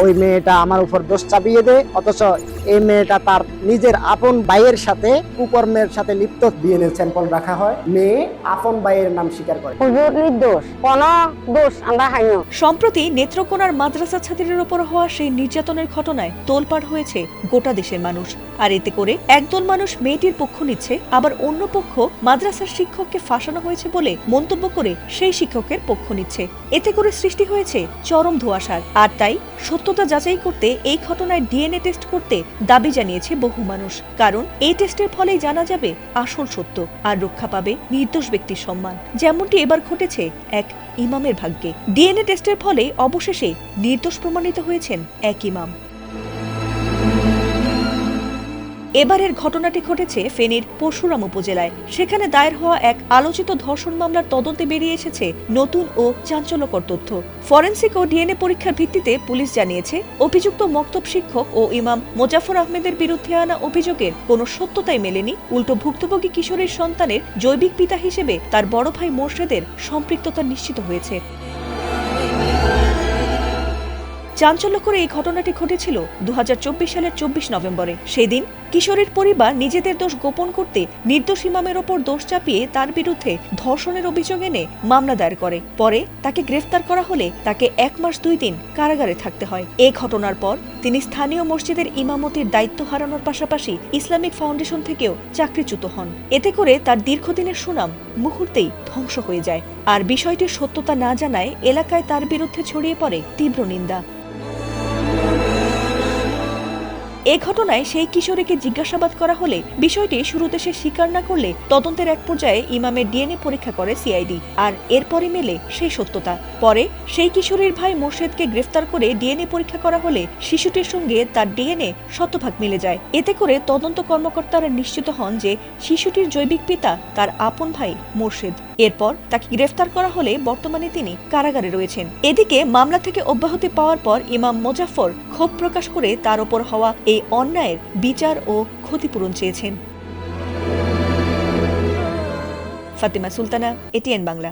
ওই মেয়েটা আমার উপর দোষ চাপিয়ে দেয়, অথচ এই মেয়েটা তার নিজের আপন ভাইয়ের সাথে কুকর্মের সাথে লিপ্ত। ডিএনএ স্যাম্পল রাখা হয়, মেয়ে আপন ভাইয়ের নাম স্বীকার করে। নির্দোষ, কোনো দোষ আমরা হাইনি। সম্প্রতি নেত্রকোনার মাদ্রাসা ছাত্রীর ওপর হওয়া সেই নির্যাতনের ঘটনায় তোলপাড় হয়েছে গোটা দেশের মানুষ। আর এতে করে একদল মানুষ মেয়েটির পক্ষ নিচ্ছে, আবার অন্য পক্ষ মাদ্রাসার শিক্ষককে ফাঁসানো হয়েছে বলে মন্তব্য করে সেই শিক্ষকের পক্ষ নিচ্ছে। এতে করে সৃষ্টি হয়েছে চরম ধোঁয়াশার। আর তাই সত্যতা যাচাই করতে এই ঘটনায় ডিএনএ টেস্ট করতে দাবি জানিয়েছে বহু মানুষ। কারণ এই টেস্টের ফলেই জানা যাবে আসল সত্য, আর রক্ষা পাবে নির্দোষ ব্যক্তির সম্মান, যেমনটি এবার ঘটেছে এক ইমামের ভাগ্যে। ডিএনএ টেস্টের ফলে অবশেষে নির্দোষ প্রমাণিত হয়েছেন এক ইমাম। এবারের ঘটনাটি ঘটেছে ফেনীর পরশুরাম উপজেলায়। সেখানে দায়ের হওয়া এক আলোচিত ধর্ষণ মামলার তদন্তে বেরিয়ে এসেছে নতুন ও চাঞ্চল্যকর তথ্য। ফরেনসিক ও ডিএনএ পরীক্ষার ভিত্তিতে পুলিশ জানিয়েছে, অভিযুক্ত মক্তব শিক্ষক ও ইমাম মোজাফর আহমেদের বিরুদ্ধে আনা অভিযোগের কোনো সত্যতাই মেলেনি। উল্টো ভুক্তভোগী কিশোরীর সন্তানের জৈবিক পিতা হিসেবে তার বড় ভাই মোর্শেদের সম্পৃক্ততা নিশ্চিত হয়েছে। চাঞ্চল্যকর এই ঘটনাটি ঘটেছিল 2024 সালের 24 নভেম্বরে। সেদিন কিশোরীর পরিবার নিজেদের দোষ গোপন করতে নির্দোষ ইমামের ওপর দোষ চাপিয়ে তার বিরুদ্ধে ধর্ষণের অভিযোগ এনে মামলা দায়ের করে। পরে তাকে গ্রেফতার করা হলে তাকে 1 মাস 2 দিন কারাগারে থাকতে হয়। এই ঘটনার পর তিনি স্থানীয় মসজিদের ইমামতির দায়িত্ব হারানোর পাশাপাশি ইসলামিক ফাউন্ডেশন থেকেও চাকরিচ্যুত হন। এতে করে তার দীর্ঘদিনের সুনাম মুহূর্তেই ধ্বংস হয়ে যায়। আর বিষয়টির সত্যতা না জানায় এলাকায় তার বিরুদ্ধে ছড়িয়ে পড়ে তীব্র নিন্দা। এ ঘটনায় সেই কিশোরীকে জিজ্ঞাসাবাদ করা হলে বিষয়টি শুরুতে সে স্বীকার না করলে তদন্তের এক পর্যায়ে ইমামের ডিএনএ পরীক্ষা করে সিআইডি। আর এরপরই মেলে সেই সত্যতা। পরে সেই কিশোরীর ভাই মোর্শেদকে গ্রেফতার করে ডিএনএ পরীক্ষা করা হলে শিশুটির সঙ্গে তার ডিএনএ শতভাগ মিলে যায়। এতে করে তদন্ত কর্মকর্তারা নিশ্চিত হন যে শিশুটির জৈবিক পিতা তার আপন ভাই মোর্শেদ। এরপর তাকে গ্রেফতার করা হলে বর্তমানে তিনি কারাগারে রয়েছেন। এদিকে মামলা থেকে অব্যাহতি পাওয়ার পর ইমাম মোজাফফর ক্ষোভ প্রকাশ করে তার ওপর হওয়া এই অন্যায়ের বিচার ও ক্ষতিপূরণ চেয়েছেন। ফাতিমা সুলতানা, এটিএন বাংলা।